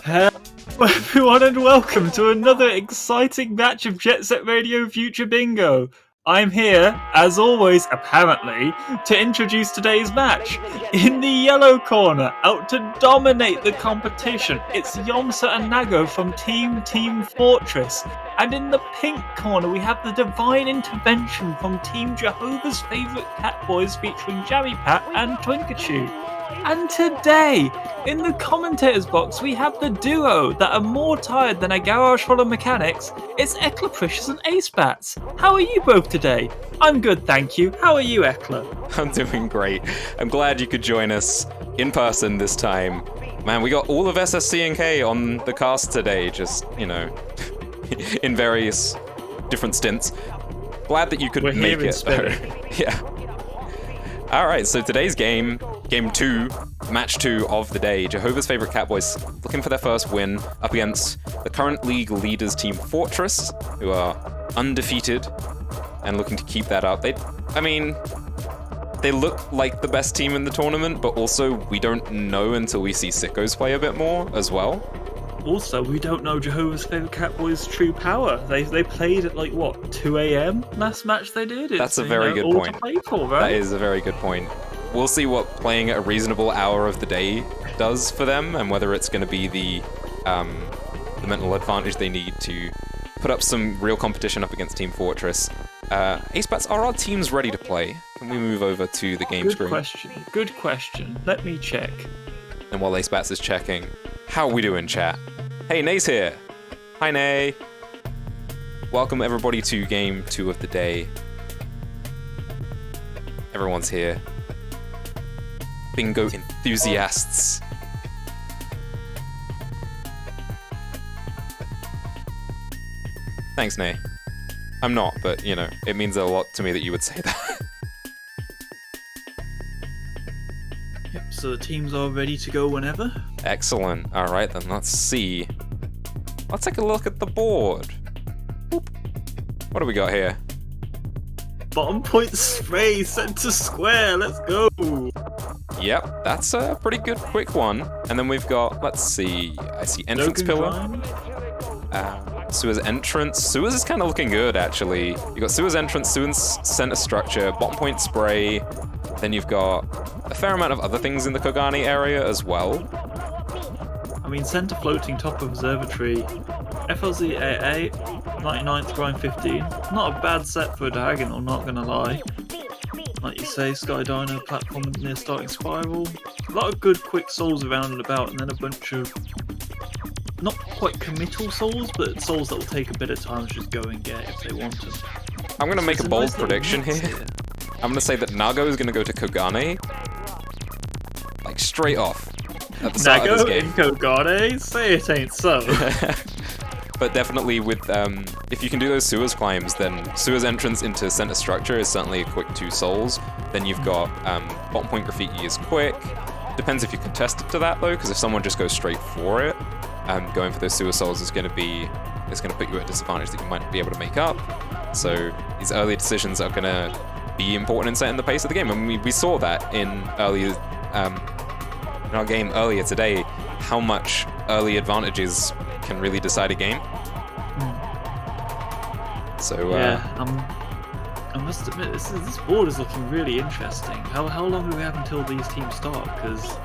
Hello everyone and welcome to another exciting match of Jet Set Radio Future Bingo. I'm here, as always, apparently, to introduce today's match. In the yellow corner, out to dominate the competition, it's Yomsa and Nago from Team Fortress. And in the pink corner, we have the Divine Intervention from Team Jehovah's Favourite Catboys featuring Jammy Pat and Twinkachu. And today, in the commentators box, we have the duo that are more tired than a garage full of mechanics. It's Ekla Precious and Ace Bats. How are you both today? I'm good, thank you. How are you, Ekla? I'm doing great. I'm glad you could join us in person this time. Man, we got all of SSC&K on the cast today, just, you know, in various different stints. Glad that you could make it. Yeah. Alright, so today's game 2, match 2 of the day. Jehovah's Favourite Catboys looking for their first win up against the current league leaders Team Fortress, who are undefeated and looking to keep that up. They look like the best team in the tournament, but also we don't know until we see Sickos play a bit more as well. Also, we don't know Jehovah's Favourite Catboys' true power. They played at 2 a.m. last match they did. That's a very good point. To play for, right? That is a very good point. We'll see what playing at a reasonable hour of the day does for them, and whether it's going to be the mental advantage they need to put up some real competition up against Team Fortress. Ace Bats, are our teams ready to play? Can we move over to the game screen? Good question. Let me check. And while Ace Bats is checking, how are we doing, chat? Hey, Nay's here. Hi, Nay. Welcome, everybody, to game 2 of the day. Everyone's here. Bingo enthusiasts. Thanks, Nay. I'm not, but, you know, it means a lot to me that you would say that. Yep, so the teams are ready to go whenever. Excellent. All right, then let's see. Let's take a look at the board. Boop. What do we got here? Bottom point spray, center square, let's go! Yep, that's a pretty good quick one. And then we've got, let's see, I see entrance pillar. Sewers entrance. Sewers is kind of looking good, actually. You've got Sewers entrance, Sewers center structure, bottom point spray. Then you've got a fair amount of other things in the Kogani area as well. I mean, center floating, top observatory, FLZ AA, 99th grind 15. Not a bad set for a diagonal, not gonna lie. Like you say, Sky Dino platform near starting spiral. A lot of good quick souls around and about, and then a bunch of not quite committal souls, but souls that will take a bit of time to just go and get if they want them. I'm gonna make a bold prediction here. I'm gonna say that Nago is gonna go to Kogane, like straight off at the start of this game. Nago in Kogane? Say it ain't so. But definitely with, if you can do those sewers climbs, then sewers entrance into center structure is certainly a quick 2 souls. Then you've got bottom point graffiti is quick. Depends if you contest it to that though, because if someone just goes straight for it, going for those sewer souls is going to put you at a disadvantage that you might not be able to make up. So these early decisions are going to be important in setting the pace of the game, and we saw that in our game earlier today, how much early advantages can really decide a game. So yeah, I must admit this board is looking really interesting. How long do we have until these teams start? Because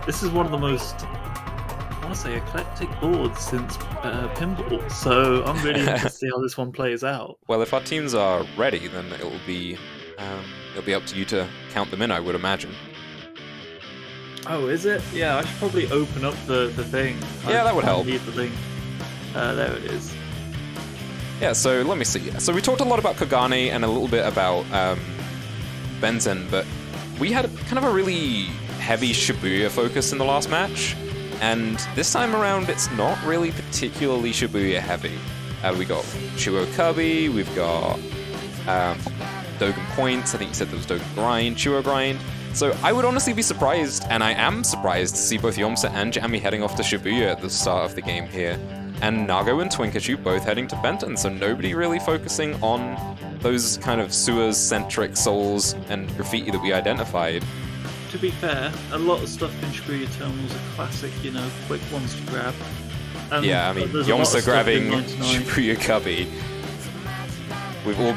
this is one of the most, I want to say, eclectic boards since Pinball. So I'm really interested to see how this one plays out. Well, if our teams are ready, then it'll be up to you to count them in, I would imagine. Oh, is it? Yeah, I should probably open up the thing. Yeah, that would help. Need the link. There it is. Yeah, so let me see. So we talked a lot about Kogane and a little bit about Benton, but we had kind of a really heavy Shibuya focus in the last match, and this time around it's not really particularly Shibuya heavy. We got Chuo Kirby, we've got Dogen Points, I think you said there was Dogen Grind, Chuo Grind. So I would honestly be surprised, and I am surprised to see both Yomsa and Jammy heading off to Shibuya at the start of the game here, and Nago and Twinkachu both heading to Benton, so nobody really focusing on those kind of sewers-centric souls and graffiti that we identified. to be fair, a lot of stuff in Shibuya Terminals are classic, quick ones to grab. Yeah, I mean, there's a lot of Yomsa stuff grabbing in 99. Shibuya Cubby. We've all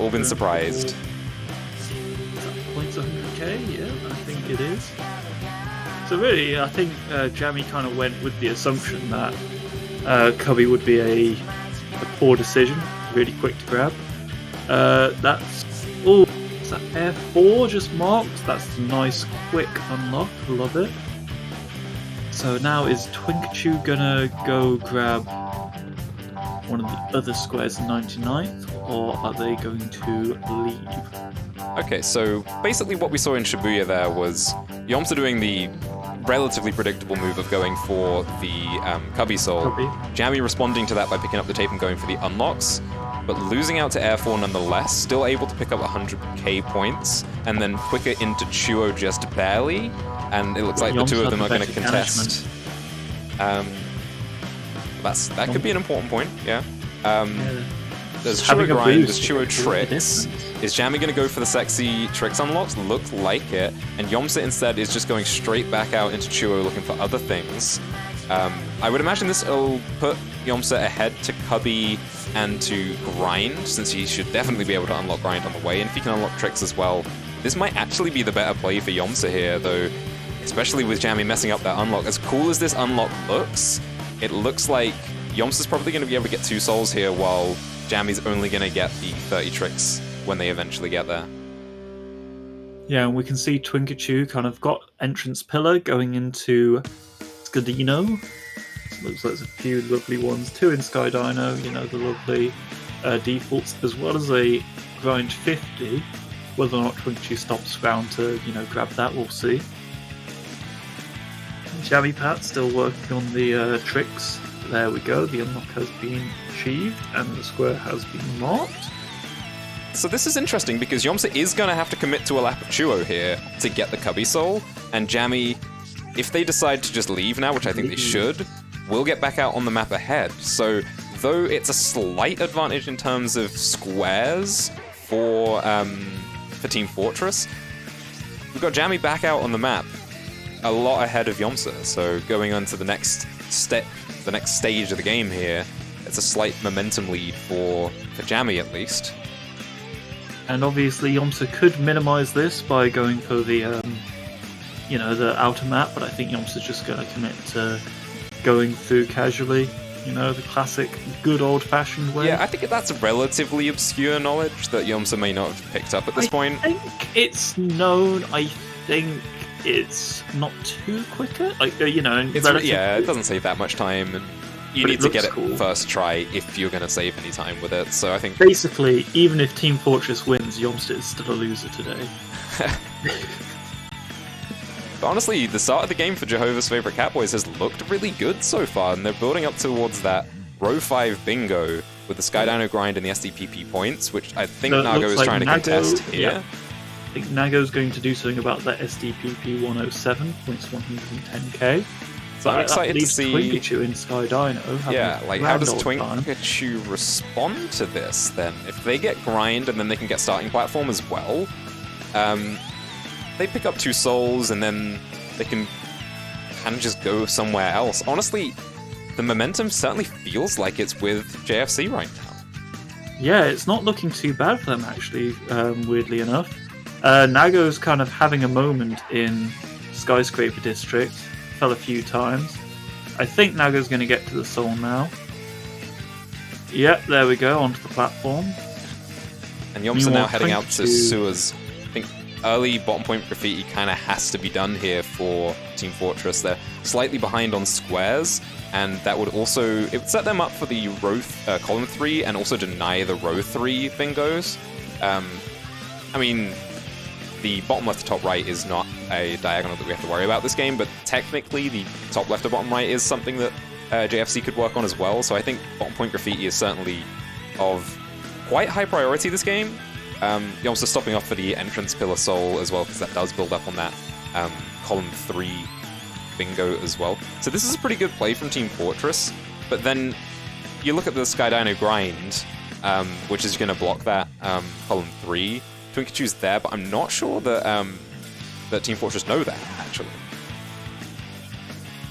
been surprised. Is that points 100k? Yeah, I think it is. So really, I think Jammy kind of went with the assumption that Cubby would be a poor decision, really quick to grab. Is that Air 4 just marked? That's a nice quick unlock, love it. So now is Twinkachu gonna go grab one of the other squares in 99th, or are they going to leave? Okay, so basically what we saw in Shibuya there was Yomsa doing the relatively predictable move of going for the Cubby Soul. Jammy responding to that by picking up the tape and going for the unlocks, but losing out to Air 4 nonetheless, still able to pick up 100k points, and then quicker into Chuo just barely, and it looks like the two of them are going to contest. That could be an important point, yeah. There's Chuo Grind, there's Chuo Tricks. Is Jammy going to go for the sexy Tricks unlocks? Look like it. And Yomsa instead is just going straight back out into Chuo looking for other things. I would imagine this will put Yomsa ahead to Cubby and to Grind, since he should definitely be able to unlock Grind on the way. And if he can unlock Tricks as well, this might actually be the better play for Yomsa here, though, especially with Jammy messing up that unlock. As cool as this unlock looks, it looks like Yomsa's probably going to be able to get 2 souls here, while Jammy's only going to get the 30 tricks when they eventually get there. Yeah, and we can see Twinkachu kind of got entrance pillar going into Scudino. Looks like there's a few lovely ones. 2 in Sky Dino, the lovely defaults, as well as a grind 50. Whether or not Twinkachu stops around to, grab that, we'll see. Jammy Pat still working on the tricks. There we go, the unlock has been achieved and the square has been marked. So this is interesting because Yomsa is going to have to commit to a lap of Chuo here to get the Cubby Soul, and Jammy, if they decide to just leave now, which I think they should, will get back out on the map ahead. So though it's a slight advantage in terms of squares for Team Fortress, we've got Jammy back out on the map a lot ahead of Yomsa, so going on to the next step, the next stage of the game here, it's a slight momentum lead for Jammy at least. And obviously Yomsa could minimize this by going for the the outer map, but I think Yomsa's just going to commit to going through casually, the classic good old-fashioned way. Yeah, I think that's relatively obscure knowledge that Yomsa may not have picked up at this point. I think it's known. I think it's not too quicker. It doesn't save that much time, and you need to get it first try if you're going to save any time with it. So I think basically, even if Team Fortress wins, Yomsa is still a loser today. But honestly, the start of the game for Jehovah's favorite Catboys has looked really good so far, and they're building up towards that row 5 bingo with the Sky Dino grind and the SDPP points, which I think Nago is trying to contest here. Yeah. I think Nago's going to do something about that SDPP 107, points 110k. So I'm excited to see Twinkachu in Sky Dino. How does Twinkachu respond to this then? If they get grind and then they can get starting platform as well, they pick up 2 souls and then they can kind of just go somewhere else. Honestly, the momentum certainly feels like it's with JFC right now. Yeah, it's not looking too bad for them actually, weirdly enough. Nago's kind of having a moment in Skyscraper District. Fell a few times. I think Nago's going to get to the soul now. Yep, there we go, onto the platform. And Yomsa now heading out to sewers. I think early bottom point graffiti kind of has to be done here for Team Fortress. They're slightly behind on squares, and that would also it would set them up for the row column 3 and also deny the row 3 bingos. I mean, the bottom left to top right is not a diagonal that we have to worry about this game, but technically the top left to bottom right is something that JFC could work on as well, so I think bottom point graffiti is certainly of quite high priority this game. You're also stopping off for the entrance pillar soul as well, because that does build up on that column 3 bingo as well. So this is a pretty good play from Team Fortress, but then you look at the Sky Dino grind, which is going to block that column 3. Twinkachu's there, but I'm not sure that that Team Fortress know that, actually.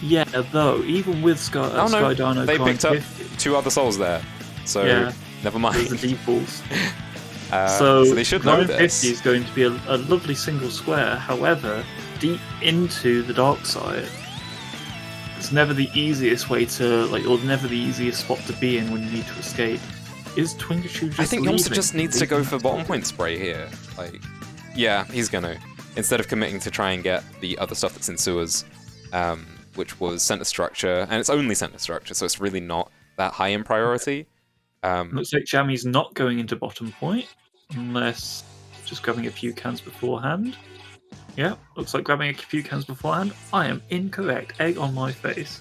Yeah, though, even with Sky Dino they Grind picked up 50, 2 other souls there. So, yeah, never mind. the defaults. So they should know Grind this. 50 is going to be a lovely single square. However, deep into the dark side, it's never the easiest way to, or never the easiest spot to be in when you need to escape. Is Twinkachu just I think leaving? Yomsa just needs to go for bottom point spray here. Yeah, he's gonna. Instead of committing to try and get the other stuff that's in sewers, which was center structure, and it's only center structure, so it's really not that high in priority. Looks like Jammy's not going into bottom point, unless just grabbing a few cans beforehand. Yeah, looks like grabbing a few cans beforehand. I am incorrect. Egg on my face.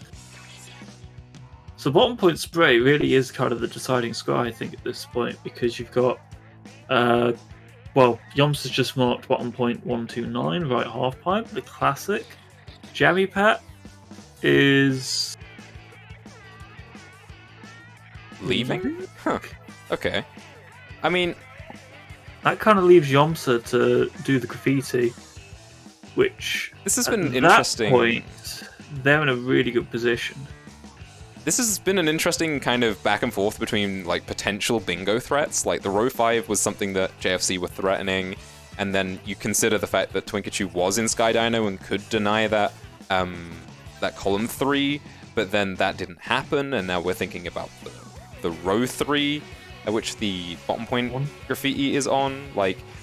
So bottom point spray really is kind of the deciding score, I think, at this point, because you've got, Yomsa's just marked bottom point 129, right half pipe, the classic. Jammy Pat is Leaving? Huh. Okay. I mean, that kind of leaves Yomsa to do the graffiti, which this has been at interesting. That point, they're in a really good position. This has been an interesting kind of back and forth between potential bingo threats. Like the row 5 was something that JFC were threatening, and then you consider the fact that Twinkachu was in Sky Dino and could deny that that column 3, but then that didn't happen, and now we're thinking about the row 3, which the bottom point graffiti is on.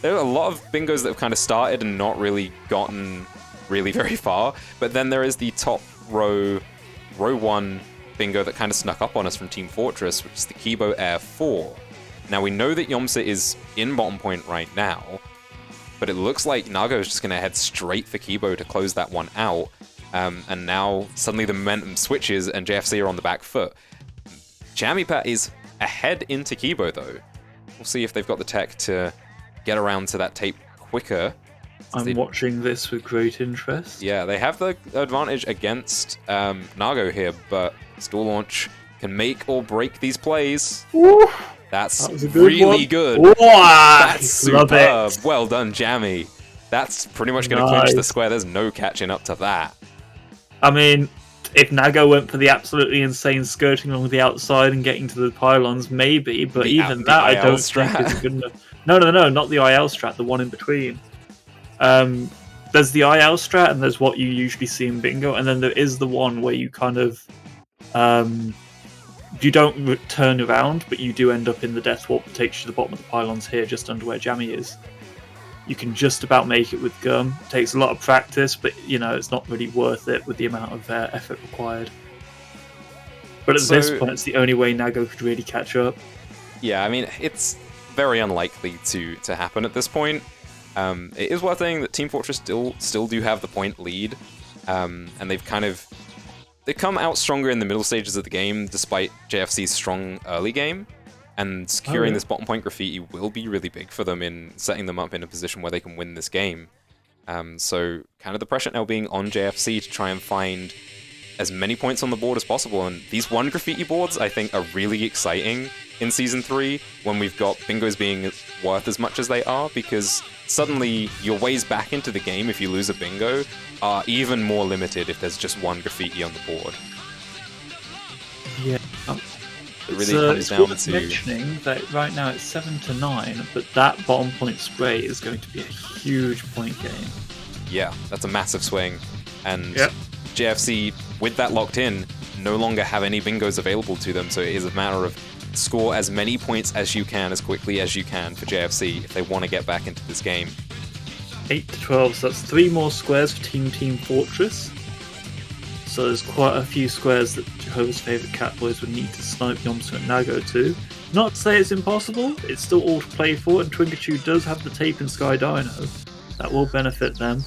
There are a lot of bingos that have kind of started and not really gotten really very far, but then there is the top row 1 bingo that kind of snuck up on us from Team Fortress, which is the Kibo Air 4. Now we know that Yomsa is in bottom point right now, but it looks like Nago is just going to head straight for Kibo to close that one out, and now suddenly the momentum switches and JFC are on the back foot. Jammy Pat is ahead into Kibo though. We'll see if they've got the tech to get around to that tape quicker. I'm watching this with great interest. Yeah, they have the advantage against Nago here, but Store Launch can make or break these plays. Ooh, that's good really good. Ooh, That's superb. Love it. Well done, Jammy. That's pretty much going to clinch the square. There's no catching up to that. I mean, if Nago went for the absolutely insane skirting along the outside and getting to the pylons, maybe, but even that I don't think is good enough. No, not the IL strat, the one in between. There's the IL strat, and there's what you usually see in bingo, and then there is the one where you kind of you don't turn around, but you do end up in the death warp that takes you to the bottom of the pylons here, just under where Jammy is. You can just about make it with Gum. It takes a lot of practice, but it's not really worth it with the amount of effort required. But at this point, it's the only way Nago could really catch up. Yeah, I mean, it's very unlikely to happen at this point. It is worth saying that Team Fortress still do have the point lead, and they've come out stronger in the middle stages of the game, despite JFC's strong early game. And securing this bottom point graffiti will be really big for them in setting them up in a position where they can win this game. So kind of the pressure now being on JFC to try and find as many points on the board as possible. And these 1 graffiti boards, I think, are really exciting in Season 3 when we've got bingos being worth as much as they are, because suddenly your ways back into the game if you lose a bingo are even more limited if there's just 1 graffiti on the board. Yeah. It really comes down to mentioning that right now it's 7-9, but that bottom point spray is going to be a huge point game. Yeah, that's a massive swing. And JFC, with that locked in, no longer have any bingos available to them, so it is a matter of score as many points as you can, as quickly as you can for JFC if they want to get back into this game. 8-12, so that's 3 more squares for Team Fortress. So there's quite a few squares that Jehovah's favourite Catboys would need to snipe Yomsa and Nago to. Not to say it's impossible, it's still all to play for, and Twinkachu does have the tape in Sky Dino. That will benefit them.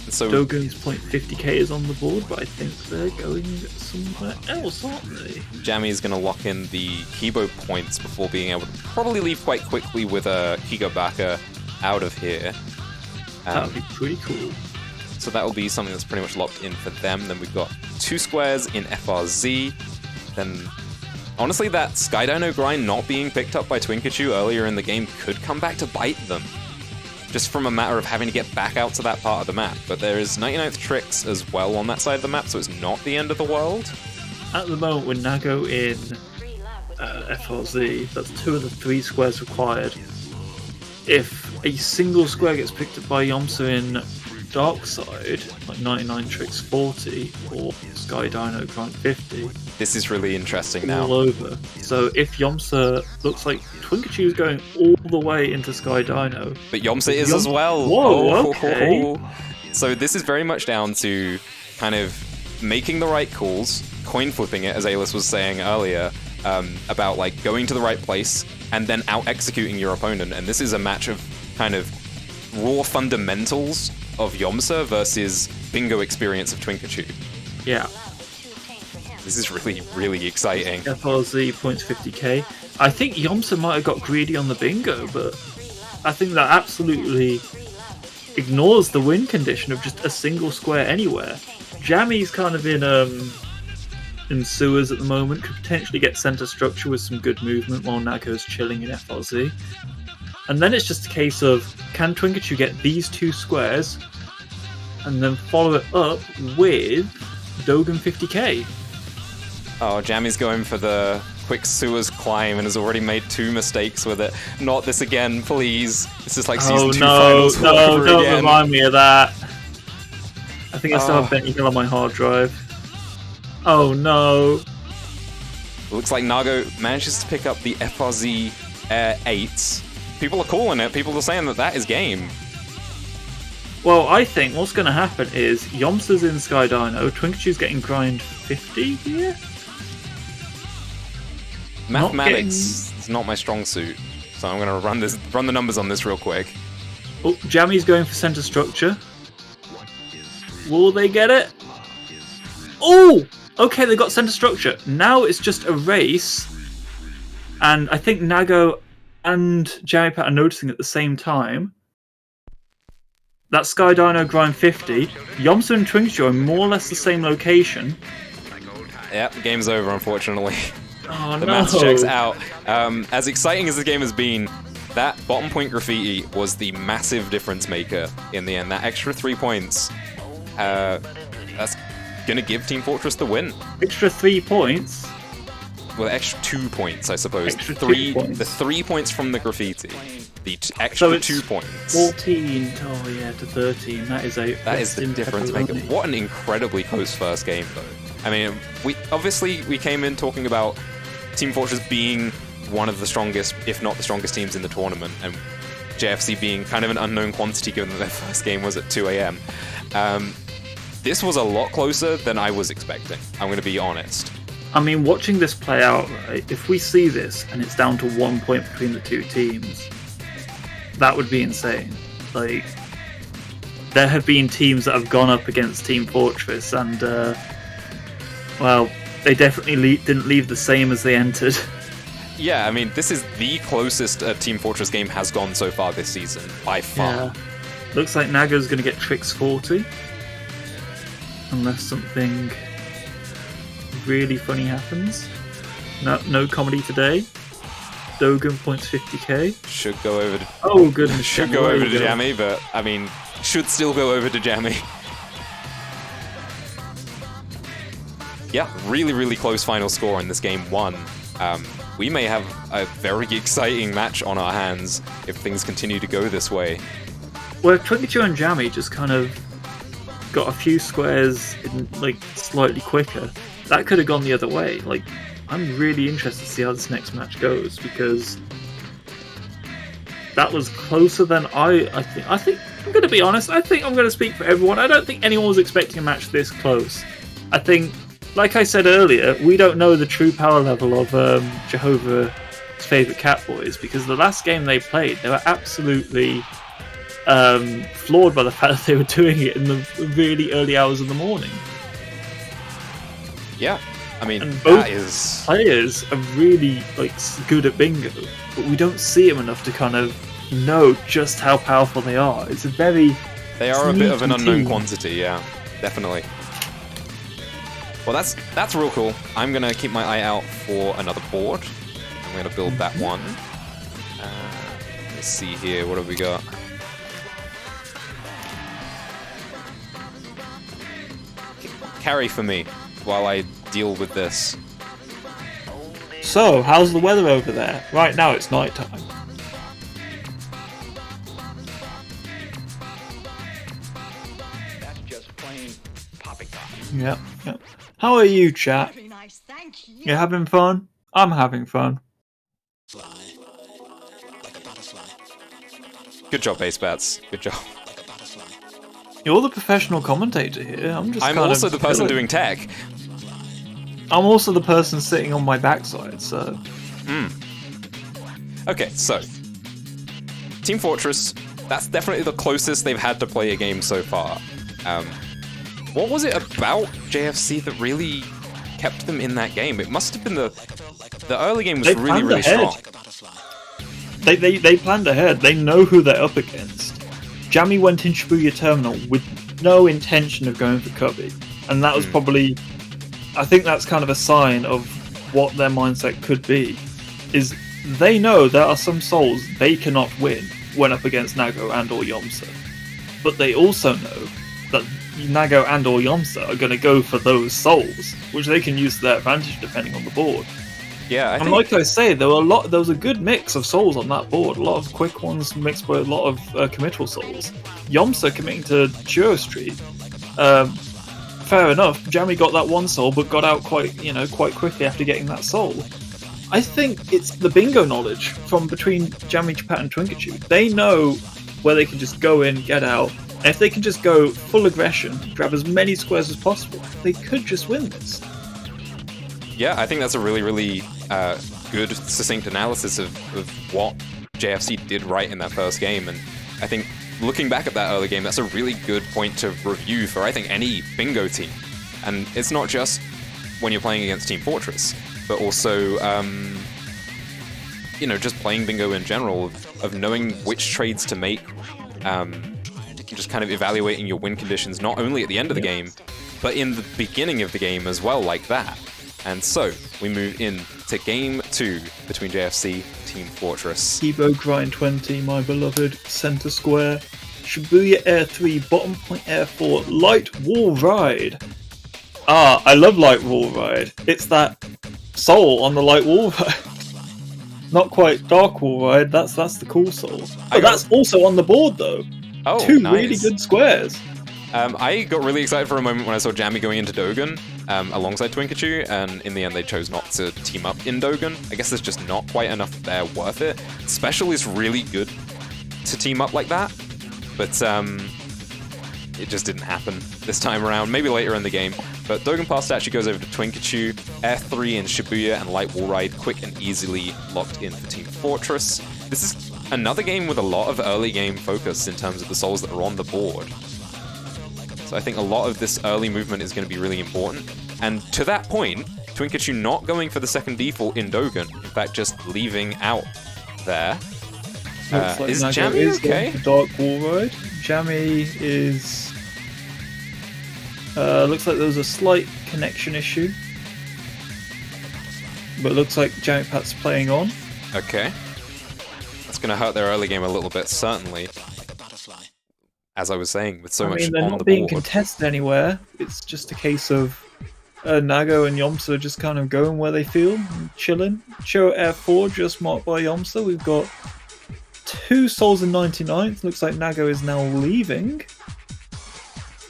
So Dogun's point 50k is on the board, but I think they're going somewhere else, aren't they? Jammy is going to lock in the Kibo points before being able to probably leave quite quickly with a Kigobaka out of here. That would be pretty cool. So that will be something that's pretty much locked in for them. Then we've got 2 squares in FRZ. Then, honestly, that Sky Dino grind not being picked up by Twinkachu earlier in the game could come back to bite them. just from a matter of having to get back out to that part of the map. But there is 99th Tricks as well on that side of the map, so it's not the end of the world. At the moment, with Nago in FRZ, that's 2 of the 3 squares required. If a single square gets picked up by Yomsa in Dark Side, like 99 Tricks 40 or Sky Dino Grind 50, this is really interesting now. All over. So if Yomsa looks like Twinkachu's going all the way into Sky Dino, but Yomsa is as well. Whoa, okay. So this is very much down to kind of making the right calls, coin flipping it, as Alis was saying earlier, about like going to the right place and then out executing your opponent. And this is a match of kind of raw fundamentals of Yomsa versus bingo experience of Twinkachu. Yeah. This is really, really exciting. FRZ points 50k. I think Yomsa might have got greedy on the bingo, but I think that absolutely ignores the win condition of just a single square anywhere. Jammy's kind of in sewers at the moment, could potentially get center structure with some good movement while Nago's chilling in FRZ. And then it's just a case of, can Twinkachu get these 2 squares and then follow it up with Dogan 50k? Oh, Jammy's going for the quick sewers climb and has already made 2 mistakes with it. Not this again, please. This is like season 2 finals all over don't again. remind me of that. I think I still have Benny Hill on my hard drive. Oh no. Looks like Nago manages to pick up the FRZ Air 8s. People are calling it. People are saying that that is game. Well, I think what's going to happen is Yomsa's in Sky Dino, Twinkachu's getting grind 50 here? Mathematics is not my strong suit, so I'm going to run the numbers on this real quick. Oh, Jammy's going for center structure. Will they get it? Oh! Okay, they got center structure. Now it's just a race, and I think Nago and Jammy Pat are noticing at the same time. That Sky Dino grind 50. Yomsa and Twinkachu are more or less the same location. Yep, game's over, unfortunately. Oh, the no. maths checks out. As exciting as the game has been, that bottom point graffiti was the massive difference maker in the end. That extra 3 points, that's going to give Team Fortress the win. Extra 3 points? Well, extra 2 points, I suppose. Extra 2 points. The 3 points from the graffiti. The extra So it's 2 points. 14 to 13. That is the difference maker. What an incredibly close first game, though. I mean, we came in talking about Team Fortress being one of the strongest, if not the strongest teams in the tournament, and JFC being kind of an unknown quantity given that their first game was at 2 a.m. This was a lot closer than I was expecting, I'm going to be honest. I mean, watching this play out, right, if we see this and it's down to 1 point between the 2 teams, that would be insane. Like, there have been teams that have gone up against Team Fortress and, well, they definitely didn't leave the same as they entered. Yeah, I mean, this is the closest a Team Fortress game has gone so far this season, by far. Yeah. Looks like Nago's going to get Tricks 40. Unless something really funny happens. No comedy today. Dogan points 50k. Should go over to... Oh, goodness. Should go over to Jammy, but, I mean, should still go over to Jammy. Yeah, really, really close final score in this game 1. We may have a very exciting match on our hands if things continue to go this way. Well, Twinkachu and Jammy just kind of got a few squares in, like, slightly quicker. That could have gone the other way. Like, I'm really interested to see how this next match goes, because that was closer than I think I'm going to be honest, I think I'm going to speak for everyone. I don't think anyone was expecting a match this close. I think, like I said earlier, we don't know the true power level of Jehovah's favourite Catboys, because the last game they played, they were absolutely floored by the fact that they were doing it in the really early hours of the morning. Yeah, I mean, and both that is... players are really good at bingo, but we don't see them enough to kind of know just how powerful they are. It's a very... They are a bit of an unknown quantity, yeah, definitely. Well, that's real cool. I'm going to keep my eye out for another board. I'm going to build that one. Let's see here, what have we got? carry for me while I deal with this. So, how's the weather over there? Right now it's night time. That's just plain poppycock. Yep. How are you, chat? Very nice, thank you. You having fun? I'm having fun. Good job, Base Bats. Good job. You're the professional commentator here. I'm also the person doing tech. I'm also the person sitting on my backside, so... Okay, so... Team Fortress, that's definitely the closest they've had to play a game so far. What was it about JFC that really kept them in that game? It must have been the early game was really strong. They planned ahead. They know who they're up against. Jammy went in Shibuya Terminal with no intention of going for Cubby, and that was probably... I think that's kind of a sign of what their mindset could be, is they know there are some souls they cannot win when up against Nago and or Yomsa. But they also know that Nago and or Yomsa are going to go for those souls, which they can use to their advantage depending on the board. Yeah, like I say, there was a good mix of souls on that board. A lot of quick ones mixed with a lot of committal souls. Yomsa committing to Churro Street. Fair enough, Jammy got that one soul, but got out quite quickly after getting that soul. I think it's the bingo knowledge from between Jammy, Chapat, and Twinkachu. They know where they can just go in, get out, and if they can just go full aggression, grab as many squares as possible, they could just win this. Yeah, I think that's a really good, succinct analysis of what JFC did right in that first game, and I think looking back at that early game, that's a really good point to review for, I think, any bingo team. And it's not just when you're playing against Team Fortress, but also, just playing bingo in general, of knowing which trades to make, just kind of evaluating your win conditions, not only at the end of the game, but in the beginning of the game as well, like that. And so, we move in to Game 2 between JFC and Team Fortress. Evo Grind 20, my beloved Center Square. Shibuya Air 3, Bottom Point Air 4, Light Wall Ride. I love Light Wall Ride. It's that soul on the Light Wall Ride. Not quite Dark Wall Ride, that's the cool soul. But that's also on the board though. Oh, Two nice. really good squares. I got really excited for a moment when I saw Jammy going into Dogen alongside Twinkachu, and in the end they chose not to team up in Dogen. I guess there's just not quite enough there worth it. Special is really good to team up like that, but it just didn't happen this time around. Maybe later in the game. But Dogen Pass actually goes over to Twinkachu, Air 3 in Shibuya, and Light Wall Ride quick and easily locked in for Team Fortress. This is another game with a lot of early game focus in terms of the souls that are on the board. So I think a lot of this early movement is going to be really important. And to that point, Twinkachu not going for the second default in Dogen, in fact just leaving out there. Is Jammy okay? Dark Wall Ride. Jammy is... looks like there was a slight connection issue. But it looks like Jammy Pat's playing on. Okay. That's going to hurt their early game a little bit, certainly. As I was saying, with so much on the board. They're not being contested anywhere. It's just a case of Nago and Yomsa just kind of going where they feel, and chilling. Churro Air 4 just marked by Yomsa. We've got 2 souls in 99th. Looks like Nago is now leaving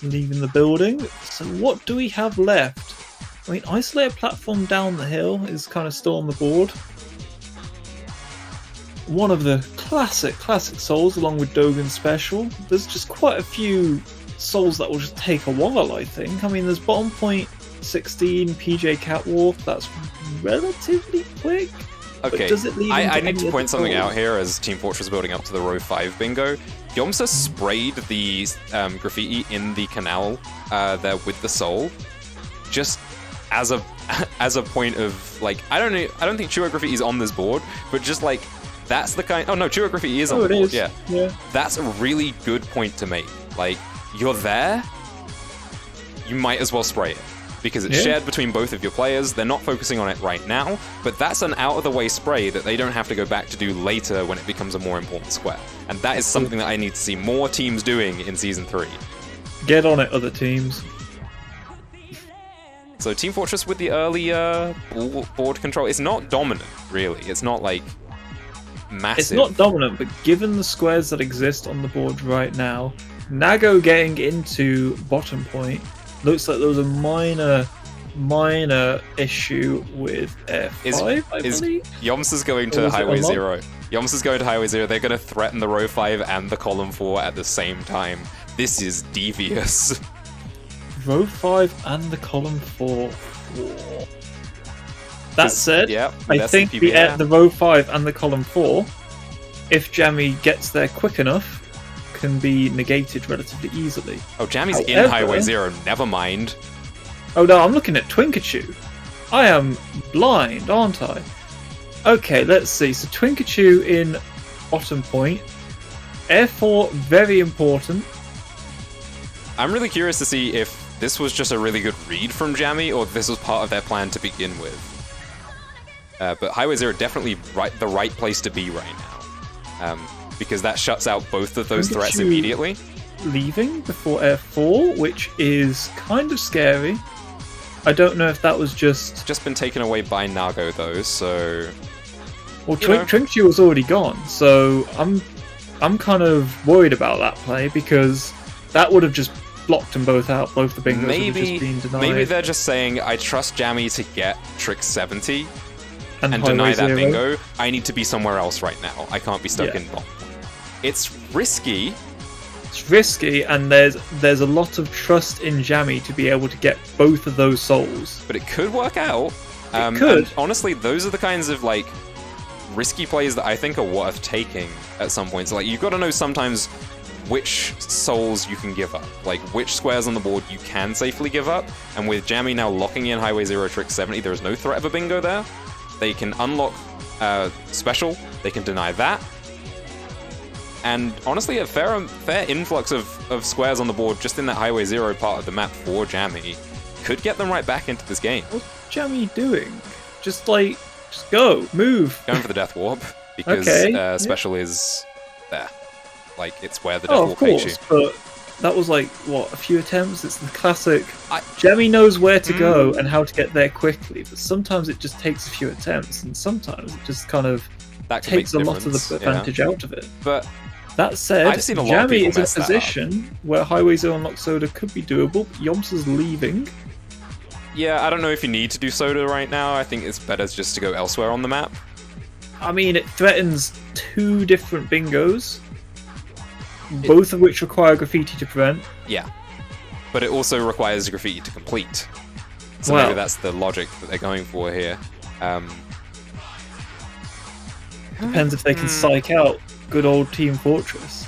the building. So what do we have left? I mean, Isolated Platform down the hill is kind of still on the board. One of the classic souls along with Dogen Special. There's just quite a few souls that will just take a while, I think. I mean, there's Bottom Point 16, PJ Catwalk, that's relatively quick. Okay, does it lead I need to point something out here as Team Fortress building up to the row 5 bingo. Yomsa sprayed the graffiti in the canal there with the soul, just as a point of like, I don't think Churro graffiti is on this board, but just like that's the kind. Oh no, Churro graffiti is on the board. Yeah, that's a really good point to make. Like, you're there, you might as well spray it. Because it's shared between both of your players. They're not focusing on it right now, but that's an out-of-the-way spray that they don't have to go back to do later when it becomes a more important square. And that is something that I need to see more teams doing in Season 3. Get on it, other teams. So Team Fortress with the earlier board control, it's not dominant, really. It's not like massive. It's not dominant, but given the squares that exist on the board right now, Nago getting into bottom point looks like there was a minor issue with F5, I believe. Yoms is going to Highway 0. Yoms is going to Highway 0. They're going to threaten the row 5 and the column 4 at the same time. This is devious. Row 5 and the column 4. That said, I think the row 5 and the column 4, if Jammy gets there quick enough, can be negated relatively easily. Oh, Jammy's in Highway 0, never mind. Oh no, I'm looking at Twinkachu. I am blind, aren't I? Okay, let's see. So Twinkachu in bottom point. Air 4, very important. I'm really curious to see if this was just a really good read from Jammy, or if this was part of their plan to begin with. But Highway 0 definitely the right place to be right now. Because that shuts out both of those threats immediately. Leaving before Air 4, which is kind of scary. I don't know if that was just been taken away by Nago though, so... Well, Twinkachu was already gone, so I'm kind of worried about that play, because that would have just blocked them both out. Both the bingos would have just been denied. Maybe they're just saying, I trust Jammy to get trick 70 and Highway deny that 0. bingo. I need to be somewhere else right now. I can't be stuck in bottom. It's risky. It's risky, and there's a lot of trust in Jammy to be able to get both of those souls. But it could work out. It could. And honestly, those are the kinds of like risky plays that I think are worth taking at some points. Like, you've got to know sometimes which souls you can give up, like which squares on the board you can safely give up. And with Jammy now locking in Highway 0 trick 70, there is no threat of a bingo there. They can unlock special, they can deny that. And honestly, a fair influx of squares on the board just in that Highway 0 part of the map for Jammy could get them right back into this game. What's Jammy doing? Just go, move. Going for the Death Warp, because special is there. Like, it's where the Death Warp takes you. But that was like, what, a few attempts? It's the classic... Jammy knows where to go and how to get there quickly, but sometimes it just takes a few attempts, and sometimes it just kind of takes a lot of the advantage out of it. But that said, I've seen a lot of Jammy people is in a position where Highway 0 unlock Soda could be doable, but Yomps is leaving. Yeah, I don't know if you need to do Soda right now. I think it's better just to go elsewhere on the map. I mean, it threatens 2 different bingos, both of which require graffiti to prevent. Yeah, but it also requires graffiti to complete. So maybe that's the logic that they're going for here. Depends if they can psych out good old Team Fortress.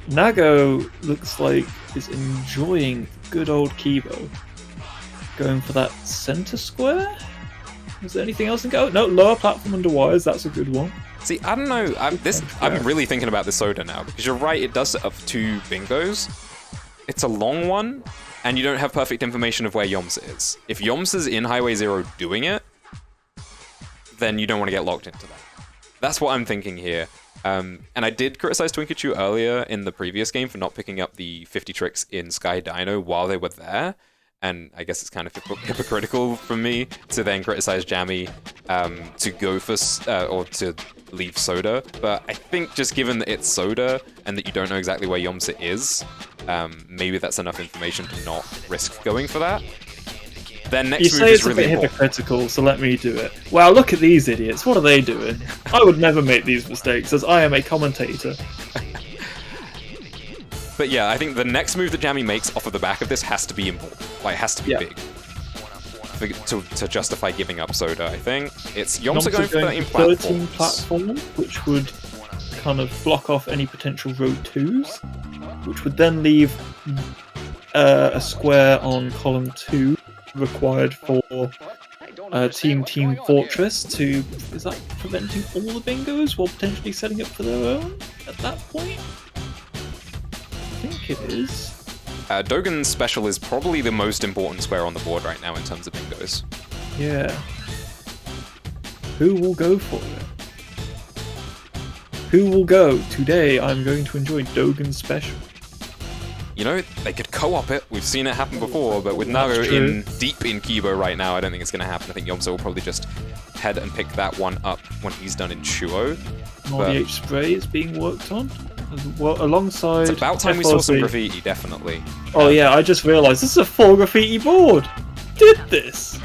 Nago looks like is enjoying good old Kibo. Going for that center square? Is there anything else in go? No, lower platform under wires, that's a good one. See, I don't know. I'm really thinking about this Soda now, because you're right, it does set up 2 bingos. It's a long one, and you don't have perfect information of where Yoms is. If Yoms is in Highway 0 doing it, then you don't want to get locked into that. That's what I'm thinking here. And I did criticize Twinkachu earlier in the previous game for not picking up the 50 tricks in Sky Dino while they were there. And I guess it's kind of hypocritical for me to then criticize Jammy to go for or to leave Soda. But I think just given that it's Soda and that you don't know exactly where Yomsa is, maybe that's enough information to not risk going for that. Then next move is really important. You say it's a bit hypocritical, so let me do it. Wow, look at these idiots. What are they doing? I would never make these mistakes, as I am a commentator. But yeah, I think the next move that Jammy makes off of the back of this has to be important. Like, it has to be big. To justify giving up Soda, I think. It's Yomsa going for 13 platforms, which would kind of block off any potential row 2s, which would then leave a square on column 2 required for Team Fortress to... Is that preventing all the bingos while potentially setting up for their own at that point? I think it is. Dogen's special is probably the most important square on the board right now in terms of bingos. Yeah. Who will go for it? Who will go? Today I'm going to enjoy Dogen's special. you know, they could co-op it. We've seen it happen before, but with Nago deep in Kibo right now, I don't think it's going to happen. I think Yomso will probably just head and pick that one up when he's done in Chuo. RDH spray is being worked on, well, alongside. It's about time we saw some graffiti, definitely. Oh yeah, I just realised this is a full graffiti board. Did this?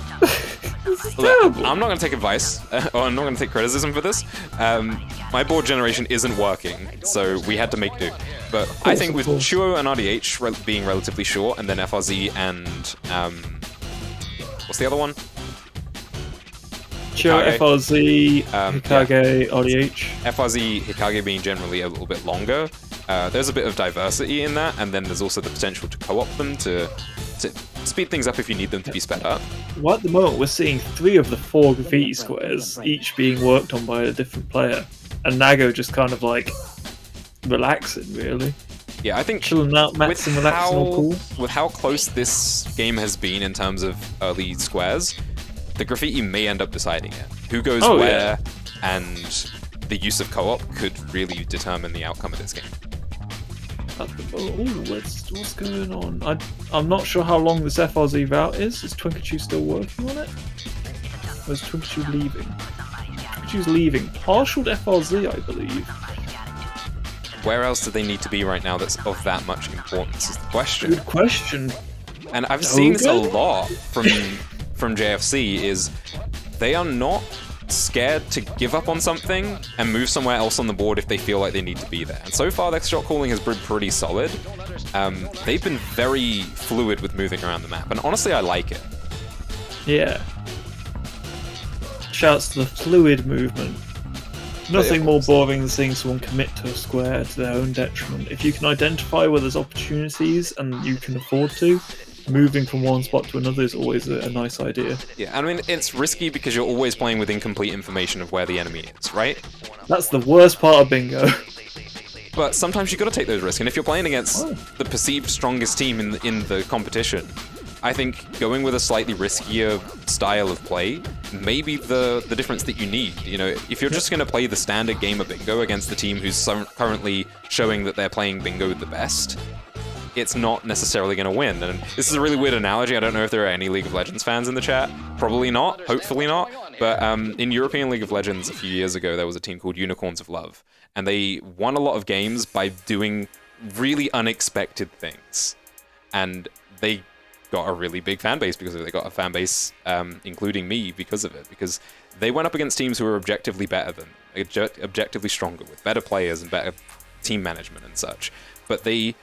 This is terrible. I'm not going to take advice, or I'm not going to take criticism for this. My board generation isn't working, so we had to make do. But I think with Chuo and RDH being relatively short, and then FRZ and what's the other one? Chuo, FRZ, Hikage, RDH. FRZ, Hikage being generally a little bit longer. There's a bit of diversity in that, and then there's also the potential to co-op them to speed things up if you need them to be sped up. Well, at the moment, we're seeing 3 of the 4 graffiti squares, each being worked on by a different player, and Nago just kind of like relaxing, really. Yeah, I think chilling out, maxing, relaxing, all cool. With how close this game has been in terms of early squares, the graffiti may end up deciding it. Who goes where, and the use of co-op could really determine the outcome of this game. What's going on? I'm not sure how long this FRZ route is. Is Twinkachu still working on it? Or is Twinkachu leaving? Twinkachu's leaving. Partial to FRZ, I believe. Where else do they need to be right now that's of that much importance is the question. Good question. And I've seen this a lot from JFC, is they are not scared to give up on something and move somewhere else on the board if they feel like they need to be there. And so far, their shot calling has been pretty solid. They've been very fluid with moving around the map, and honestly, I like it. Yeah. Shouts to the fluid movement. Nothing more boring than seeing someone commit to a square to their own detriment. If you can identify where there's opportunities and you can afford to, moving from one spot to another is always a nice idea. Yeah, I mean, it's risky because you're always playing with incomplete information of where the enemy is, right? That's the worst part of bingo. But sometimes you got to take those risks, and if you're playing against the perceived strongest team in the competition, I think going with a slightly riskier style of play may be the difference that you need. You know, if you're just going to play the standard game of bingo against the team who's currently showing that they're playing bingo the best, it's not necessarily going to win. And this is a really weird analogy. I don't know if there are any League of Legends fans in the chat. Probably not. Hopefully not. But in European League of Legends a few years ago, there was a team called Unicorns of Love. And they won a lot of games by doing really unexpected things. And they got a really big fan base because of it. They got a fan base, including me, because of it. Because they went up against teams who were objectively better than, objectively stronger, with better players and better team management and such. But they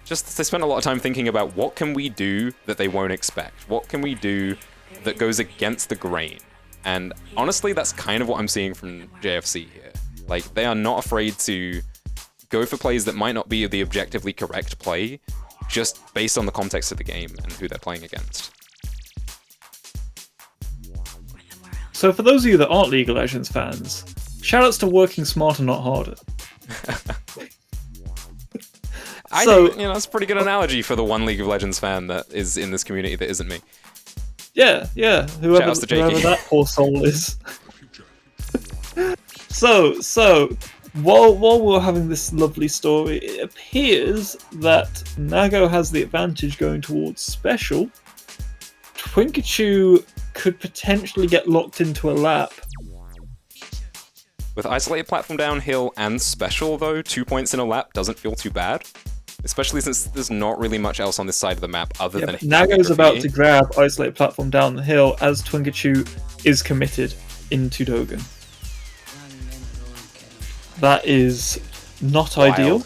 spent a lot of time thinking about what can we do that they won't expect? What can we do that goes against the grain? And honestly, that's kind of what I'm seeing from JFC here. Like, they are not afraid to go for plays that might not be the objectively correct play, just based on the context of the game and who they're playing against. So for those of you that aren't League of Legends fans, shoutouts to working smarter, not harder. I think, that's a pretty good analogy for the one League of Legends fan that is in this community that isn't me. Yeah, whoever that poor soul is. So while we're having this lovely story, it appears that Nago has the advantage going towards special. Twinkachu could potentially get locked into a lap. With isolated platform downhill and special, though, 2 points in a lap doesn't feel too bad. Especially since there's not really much else on this side of the map other than... Nago's about to grab isolated platform down the hill as Twinkachu is committed into Dogen. That is not ideal.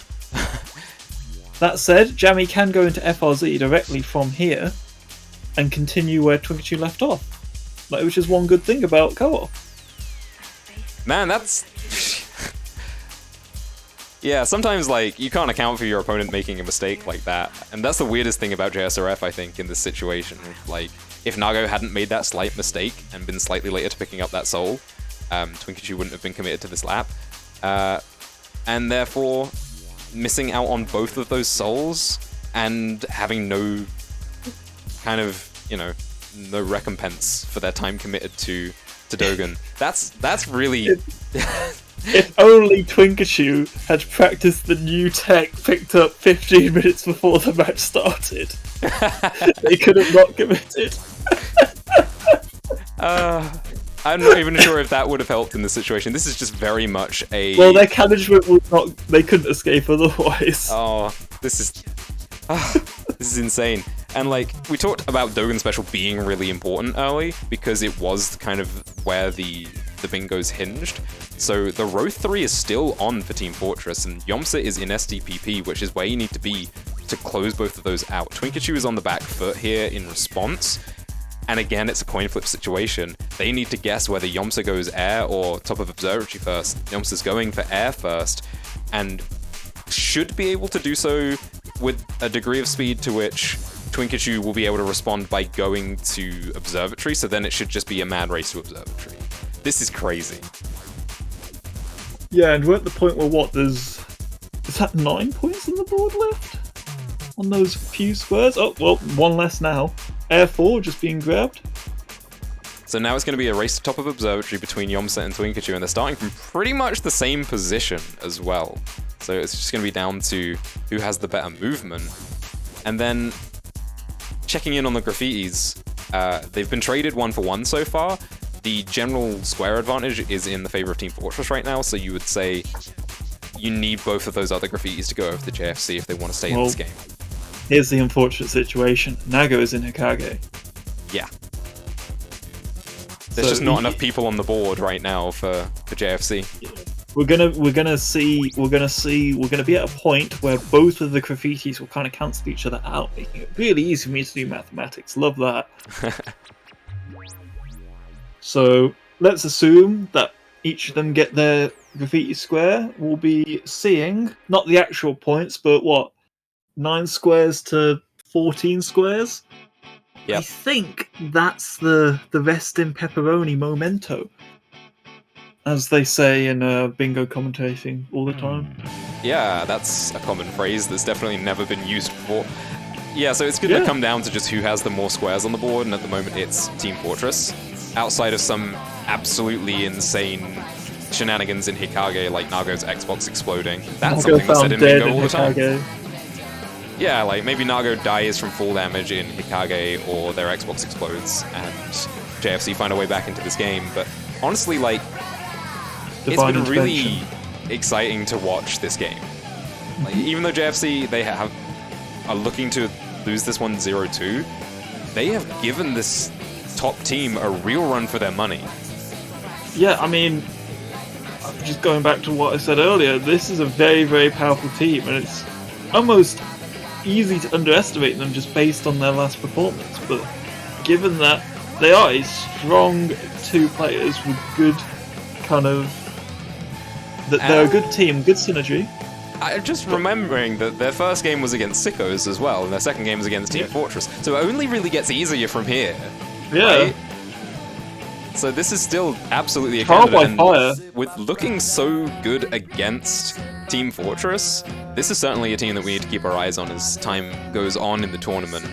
That said, Jammy can go into FRZ directly from here and continue where Twinkachu left off. Which is one good thing about co-op. Man, that's... Yeah, sometimes, you can't account for your opponent making a mistake like that. And that's the weirdest thing about JSRF, I think, in this situation. If Nago hadn't made that slight mistake and been slightly later to picking up that soul, Twinkachu wouldn't have been committed to this lap. And therefore, missing out on both of those souls and having no kind of, no recompense for their time committed to Dogen. That's really... If only Twinkachoo had practiced the new tech picked up 15 minutes before the match started. They could have not committed. I'm not even sure if that would have helped in this situation. This is just very much a... Well, their management was not... They couldn't escape otherwise. Oh, this is insane. And like, we talked about Dogen Special being really important early, because it was kind of where the bingos hinged. So the row 3 is still on for Team Fortress, and Yomsa is in SDPP, which is where you need to be to close both of those out. Twinkachoo is on the back foot here in response, and again, it's a coin flip situation. They need to guess whether Yomsa goes air or top of observatory first. Yomsa's going for air first, and should be able to do so with a degree of speed to which Twinkachoo will be able to respond by going to observatory, so then it should just be a mad race to observatory. This is crazy. Yeah, and we're at the point where is that 9 points on the board left? On those few squares? Oh, well, one less now. Air 4 just being grabbed. So now it's going to be a race to top of observatory between Yomsa and Twinkachoo, and they're starting from pretty much the same position as well. So it's just going to be down to who has the better movement. And then checking in on the graffitis, they've been traded 1-for-1 so far. The general square advantage is in the favor of Team Fortress right now, so you would say you need both of those other graffitis to go over the JFC if they want to stay in this game. Here's the unfortunate situation. Nago is in Hikage. Yeah. There's just not enough people on the board right now for JFC. We're gonna be at a point where both of the graffitis will kind of cancel each other out, making it really easy for me to do mathematics. Love that. So let's assume that each of them get their graffiti square. We'll be seeing not the actual points, but 9 squares to 14 squares. Yep. I think that's the rest in pepperoni memento, as they say in bingo commentating all the time. Yeah, that's a common phrase that's definitely never been used before. Yeah, so it's going to come down to just who has the more squares on the board, and at the moment it's Team Fortress. Outside of some absolutely insane shenanigans in Hikage, like Nago's Xbox exploding. That's something that's said in bingo all the time. Yeah, like maybe Nago dies from fall damage in Hikage, or their Xbox explodes, and JFC find a way back into this game. But honestly, like, it's been really exciting to watch this game. Like, even though JFC, are looking to lose this one 0-2, they have given this top team a real run for their money. Yeah, I mean, just going back to what I said earlier, this is a very, very powerful team, and it's almost easy to underestimate them just based on their last performance. But given that they are a strong 2 players with good they're a good team, good synergy. I'm just remembering that their first game was against Sickos as well, and their second game was against Team Fortress. So it only really gets easier from here. Yeah. Right? So this is still absolutely a candidate, and with looking so good against Team Fortress, this is certainly a team that we need to keep our eyes on as time goes on in the tournament.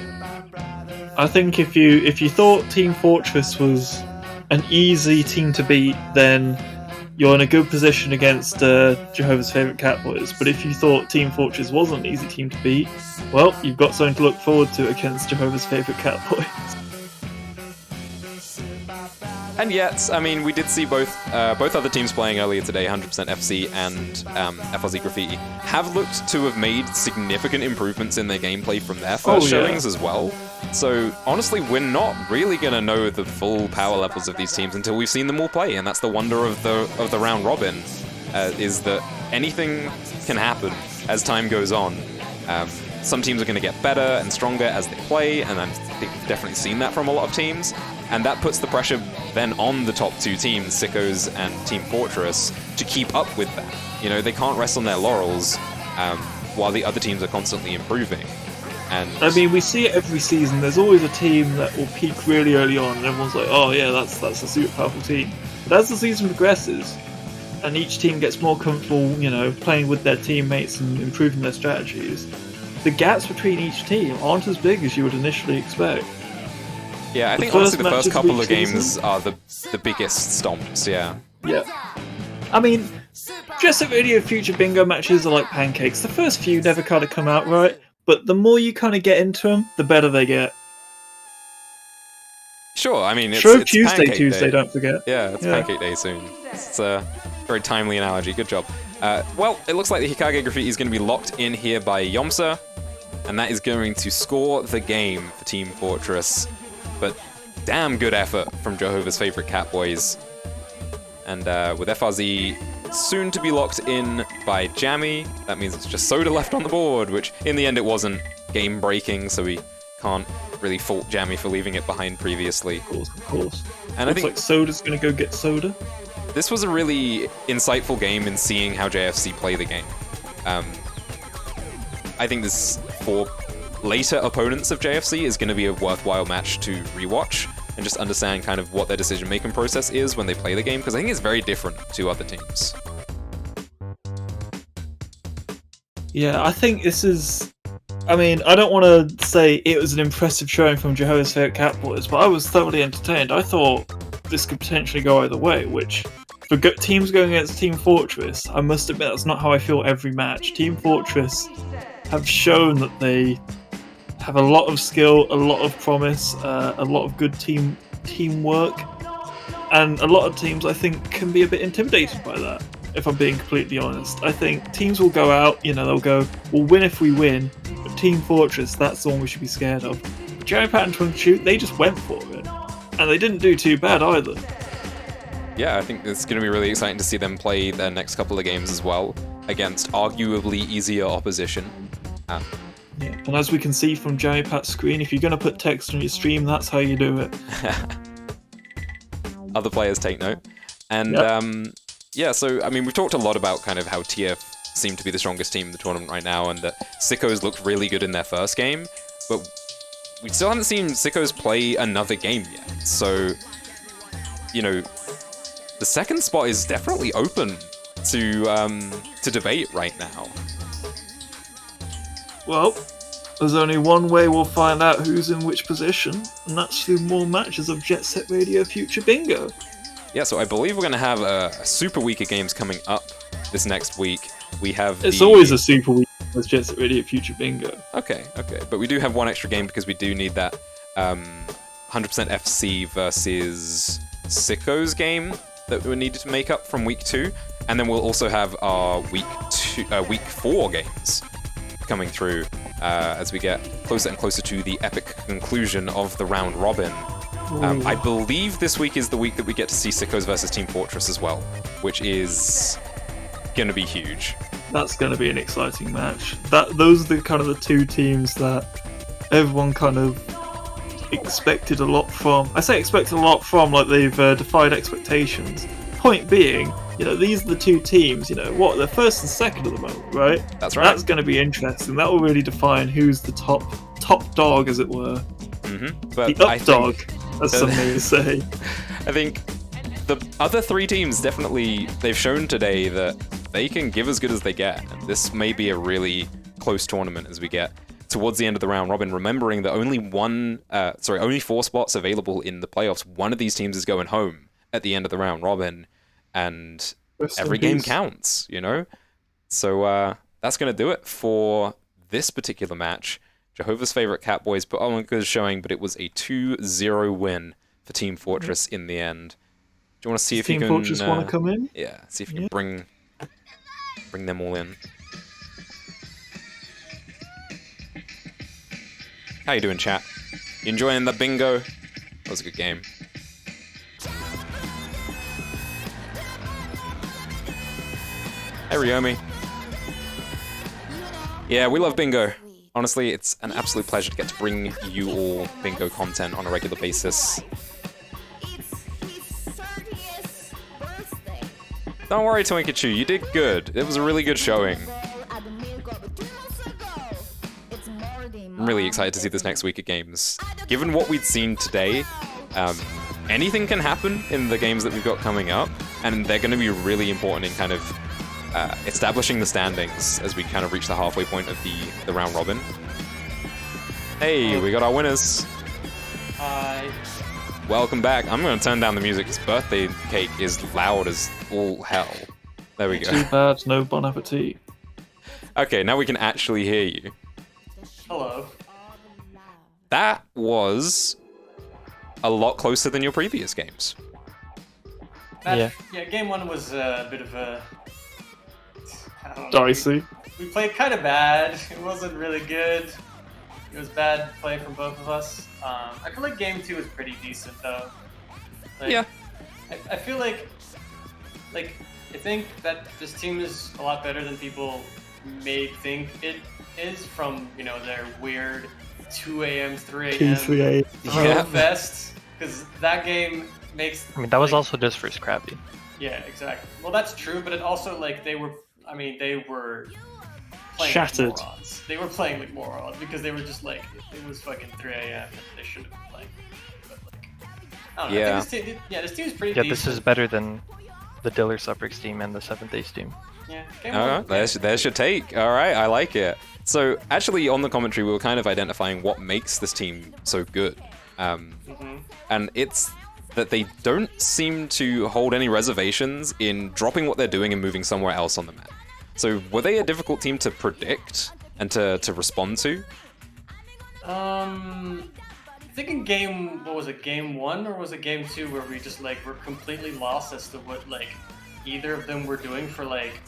I think if you thought Team Fortress was an easy team to beat, then you're in a good position against Jehovah's favourite Catboys. But if you thought Team Fortress wasn't an easy team to beat, well, you've got something to look forward to against Jehovah's favourite Catboys. And yet, I mean, we did see both other teams playing earlier today, 100% FC and FRZ Graffiti, have looked to have made significant improvements in their gameplay from their first showings as well. So, honestly, we're not really going to know the full power levels of these teams until we've seen them all play, and that's the wonder of the round robin, is that anything can happen as time goes on. Some teams are going to get better and stronger as they play, and I think we've definitely seen that from a lot of teams. And that puts the pressure then on the top 2 teams, Sickos and Team Fortress, to keep up with that. You know, they can't rest on their laurels while the other teams are constantly improving. And I mean, we see it every season. There's always a team that will peak really early on, and everyone's like, oh yeah, that's a super powerful team. But as the season progresses, and each team gets more comfortable, you know, playing with their teammates and improving their strategies, the gaps between each team aren't as big as you would initially expect. Yeah, I think honestly the first couple of games are the biggest stomps, yeah. Yeah. I mean, Jet Set Radio Future Bingo matches are like pancakes. The first few never kind of come out right, but the more you kind of get into them, the better they get. Sure, I mean, Shrove it's Tuesday, Pancake Tuesday, Day. don't forget. Yeah, it's Pancake Day soon. It's a very timely analogy. Good job. Well, it looks like the Hikage Graffiti is going to be locked in here by Yomsa, and that is going to score the game for Team Fortress. But damn good effort from Jehovah's favorite Catboys. And with FRZ soon to be locked in by Jammy, that means it's just Soda left on the board, which in the end it wasn't game breaking, so we can't really fault Jammy for leaving it behind previously. Of course. And Looks I think like Soda's gonna go get Soda. this was a really insightful game in seeing how JFC play the game. I think this, for later opponents of JFC, is going to be a worthwhile match to rewatch and just understand kind of what their decision-making process is when they play the game, because I think it's very different to other teams. Yeah, I think this is... I mean, I don't want to say it was an impressive showing from Jehovah's favourite Catboys, but I was thoroughly entertained. I thought this could potentially go either way, which, for teams going against Team Fortress, I must admit that's not how I feel every match. Team Fortress have shown that they have a lot of skill, a lot of promise, a lot of good teamwork, and a lot of teams, I think, can be a bit intimidated by that, if I'm being completely honest. I think teams will go out, they'll go, we'll win if we win, but Team Fortress, that's the one we should be scared of. Jerry Pat and Twin Shoot, they just went for it, and they didn't do too bad either. Yeah, I think it's going to be really exciting to see them play their next couple of games as well, against arguably easier opposition. Yeah, and as we can see from Jerry Pat's screen, if you're going to put text on your stream, that's how you do it. Other players take note. And Yep. yeah, so I mean, we've talked a lot about kind of how TF seem to be the strongest team in the tournament right now, and that Sickos looked really good in their first game, but we still haven't seen Sickos play another game yet. So, the second spot is definitely open to debate right now. Well, there's only one way we'll find out who's in which position, and that's through more matches of Jet Set Radio Future Bingo. Yeah, so I believe we're going to have a super week of games coming up this next week. We have It's always a super week with Jet Set Radio Future Bingo. Okay, but we do have one extra game because we do need that 100% FC versus Sickos game that we needed to make up from week 2, and then we'll also have our week 4 games coming through as we get closer and closer to the epic conclusion of the round robin. I believe this week is the week that we get to see Sickos versus Team Fortress as well, which is going to be huge. That's going to be an exciting match. Those are the two teams that everyone kind of expected a lot from. I say expected a lot from, like they've defied expectations. Point being, these are the two teams, they're first and second at the moment, right? That's right. That's going to be interesting. That will really define who's the top dog, as it were. But the up dog, as some may say. I think the other 3 teams they've shown today that they can give as good as they get. And this may be a really close tournament as we get towards the end of the round robin, remembering that only 4 spots available in the playoffs. One of these teams is going home at the end of the round robin, and every game counts, So that's going to do it for this particular match. Jehovah's favorite Catboys put on a good showing, but it was a 2-0 win for Team Fortress in the end. Do you want to see if you can... Team Fortress want to come in? Yeah, see if you can bring them all in. How you doing, chat? You enjoying the bingo? That was a good game. Hey, Ryomi. Yeah, we love bingo. Honestly, it's an absolute pleasure to get to bring you all bingo content on a regular basis. Don't worry, Twinkachu, you did good. It was a really good showing. I'm really excited to see this next week of games. Given what we'd seen today, anything can happen in the games that we've got coming up, and they're going to be really important in kind of establishing the standings as we kind of reach the halfway point of the round robin. Hey, we got our winners. Hi. Welcome back. I'm going to turn down the music. This birthday cake is loud as all hell. There we Too go. bad, no bon appetit. Okay, now we can actually hear you. Hello. That was a lot closer than your previous games. Yeah, game one was a bit of a... I don't know, Dicey. We played kind of bad. It wasn't really good. It was bad play from both of us. I feel like game two was pretty decent though. Like, Yeah. I feel like I think that this team is a lot better than people may think it is from, you know, their weird 2 a.m., 3 a.m. 2-3-8. Yeah. fest. Because that game makes... I mean, that was like, also just for Scrappy. Yeah, exactly. Well, that's true, but it also, like, they were playing Shattered. like morons. They were playing like morons because they were just like, it was fucking 3 a.m. and they shouldn't have been playing. But, like, I don't know. Yeah. I think this team is pretty Yeah, decent. this is better than the Diller Suffix team and the 7th Ace team. Yeah, game All one, right, there's your take. All right, I like it. So actually, on the commentary, we were kind of identifying what makes this team so good, and it's that they don't seem to hold any reservations in dropping what they're doing and moving somewhere else on the map. So were they a difficult team to predict and to respond to? I think in game, what was it, game one or was it game two where we just like were completely lost as to what like either of them were doing for like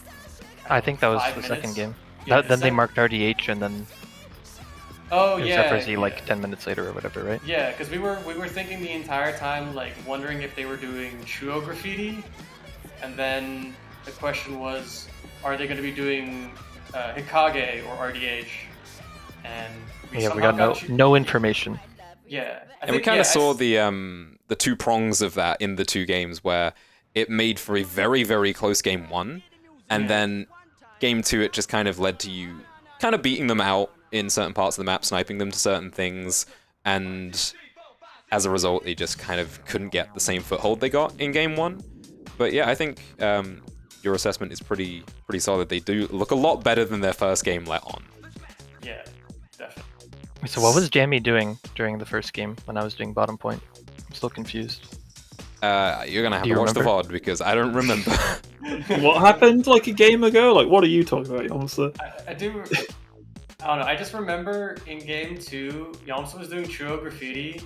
I think that was 5 the minutes? second game. Yeah, Then they marked RDH and then Oh it was yeah, FRZ like 10 minutes later or whatever, right? Yeah, because we were thinking the entire time, like wondering if they were doing Chuo graffiti, and then the question was, are they going to be doing Hikage or RDH? And Yeah, we somehow got no information. Yeah, And we kind of saw the two prongs of that in the two games where it made for a very, very close game one, and then game two it just kind of led to you kind of beating them out in certain parts of the map, sniping them to certain things, and as a result they just kind of couldn't get the same foothold they got in game one. But yeah, I think your assessment is pretty solid. They do look a lot better than their first game let on. Yeah, definitely. So what was Jamie doing during the first game when I was doing bottom point? I'm still confused. You're gonna have Do to you watch the remember? VOD because I don't remember. What happened like a game ago? Like, what are you talking about, Yamsa? I do. I don't know. I just remember in game two, Yamsa was doing Chuo graffiti,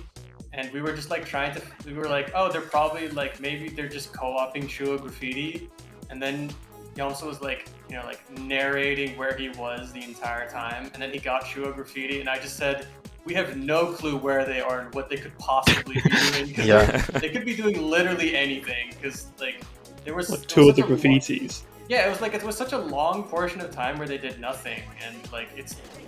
and we were just like trying to. We were like, oh, they're probably like maybe they're just co-opting Chuo graffiti, and then Yamsa was like, you know, like narrating where he was the entire time, and then he got Chuo graffiti, and I just said, we have no clue where they are and what they could possibly be doing. Because Yeah. they could be doing literally anything. Because like there was Like there two was of the such a long- graffitis. Yeah, it was such a long portion of time where they did nothing, and like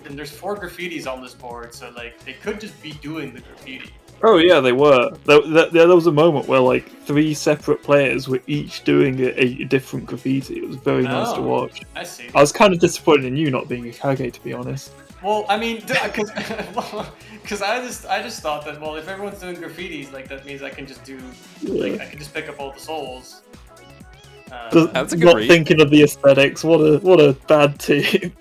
and there's 4 graffitis on this board, so like they could just be doing the graffiti. Oh yeah, they were. There was a moment where like 3 separate players were each doing a different graffiti. It was very nice to Oh. watch. I see. I was kind of disappointed in you not being a Kage, to be honest. Well, I mean, because I just thought that, well, if everyone's doing graffitis, like that means I can just do like I can just pick up all the souls. That's a good Not read. thinking of the aesthetics. What a bad team.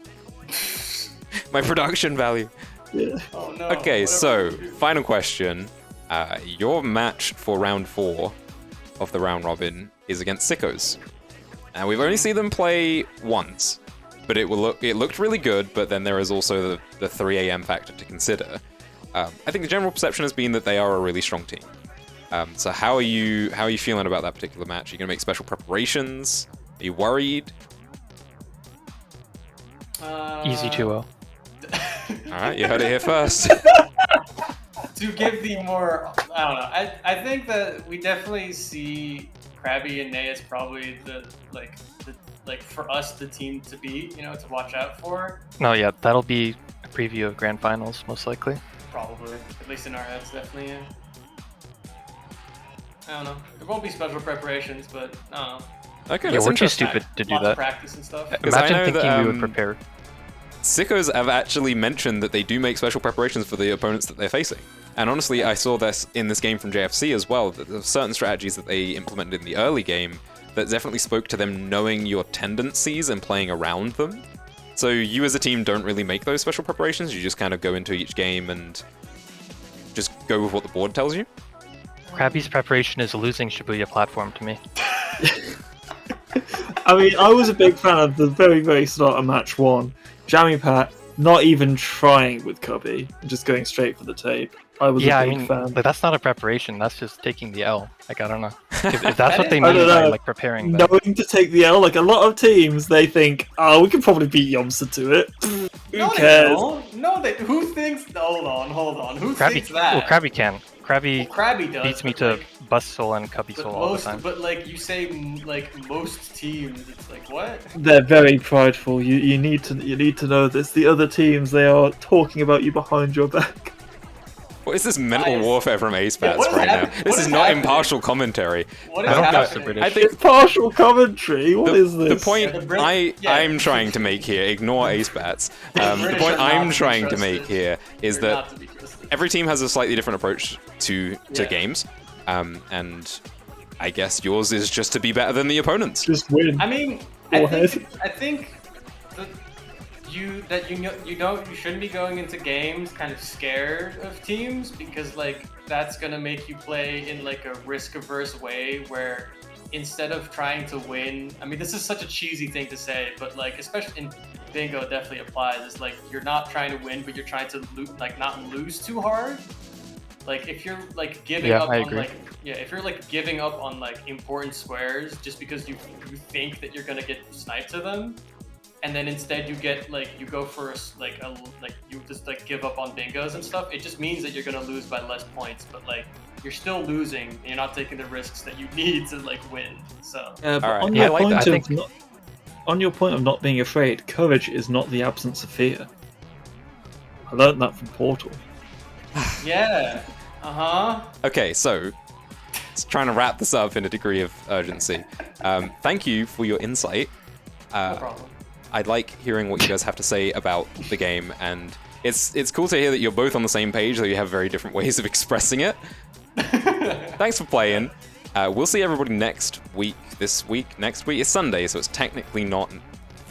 My production value. Yeah. Oh no. Okay, whatever so you do. final question. Your match for round 4 of the round robin is against Sickos. Now we've only seen them play once, but it looked really good. But then there is also the 3 a.m. factor to consider. I think the general perception has been that they are a really strong team. So how are you feeling about that particular match? Are you gonna make special preparations? Are you worried? Easy 2-0. All right, you heard it here first. To give the more, I don't know. I think that we definitely see Krabby and Nay as probably the for us the team to beat, you know, to watch out for. No, yeah, that'll be a preview of grand finals, most likely. Probably, at least in our heads, definitely. Yeah. I don't know. There won't be special preparations, but I don't know. Okay, Yeah, that's we're too interesting. stupid to do Lots of that. practice and stuff. Because I Imagine know thinking that, we would prepare. Sickos have actually mentioned that they do make special preparations for the opponents that they're facing. And honestly, I saw this in this game from JFC as well, that there's certain strategies that they implemented in the early game that definitely spoke to them knowing your tendencies and playing around them. So you as a team don't really make those special preparations, you just kind of go into each game and just go with what the board tells you. Krabby's preparation is a losing Shibuya platform to me. I mean, I was a big fan of the very, very start of match 1. Jammy Pat not even trying with Cubby, just going straight for the tape. I was Yeah, a I big mean, fan. like, that's not a preparation. That's just taking the L. Like, I don't know. If that's what they I mean don't by know. like preparing, then Knowing to take the L, like a lot of teams, they think, oh, we can probably beat Yomsa to it. Who No, they cares? don't. No, they. Who thinks? Hold on. Who Krabby. thinks that? Well, Krabby can. Krabby Krabby does. beats me but, to like, Bust Soul and Cubby but Soul all the most, time. but like you say, like most teams, it's like what? They're very prideful. You need to know this. The other teams, they are talking about you behind your back. What is this mental Nice. warfare from Ace Yeah, Bats what is right now? happening? This What is is not happening? impartial commentary. What is I don't happening? trust the British. I think It's partial commentary. What is this? the point Yeah, the Brit- yeah. I'm trying to make here, ignore Ace Bats. The British point are not I'm to be trying to trusted. make here is They're that not to be trusted. every team has a slightly different approach to Yeah. games, and I guess yours is just to be better than the opponents. Just win. I mean, Go I think that you shouldn't be going into games kind of scared of teams because like that's gonna make you play in like a risk-averse way where instead of trying to win, I mean this is such a cheesy thing to say, but like especially in bingo it definitely applies. It's like you're not trying to win, but you're trying to not lose too hard. Like if you're like giving Yeah, up I on agree. if you're like giving up on like important squares just because you think that you're gonna get sniped to them, and then instead you get like you go for you just like give up on bingos and stuff. It just means that you're gonna lose by less points, but like you're still losing and you're not taking the risks that you need to like win. So But Alright, on yeah, your I like point that. I of think- on your point of not being afraid, courage is not the absence of fear. I learned that from Portal. yeah, Okay, so just trying to wrap this up in a degree of urgency. Thank you for your insight. no problem. I like hearing what you guys have to say about the game, and it's cool to hear that you're both on the same page, though you have very different ways of expressing it. Thanks for playing. We'll see everybody next week. This week, next week is Sunday, so it's technically not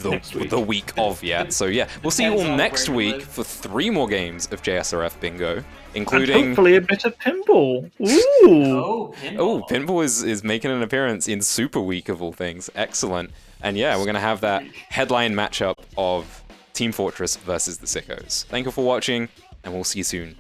Next week. the week of yet. So yeah, we'll see you all Depends on next where you week live. for 3 more games of JSRF Bingo, And including. hopefully a bit of pinball. Ooh. Oh, pinball. Oh, Pinball is making an appearance in Super Week of all things. Excellent. And yeah, we're going to have that headline matchup of Team Fortress versus the Sickos. Thank you for watching, and we'll see you soon.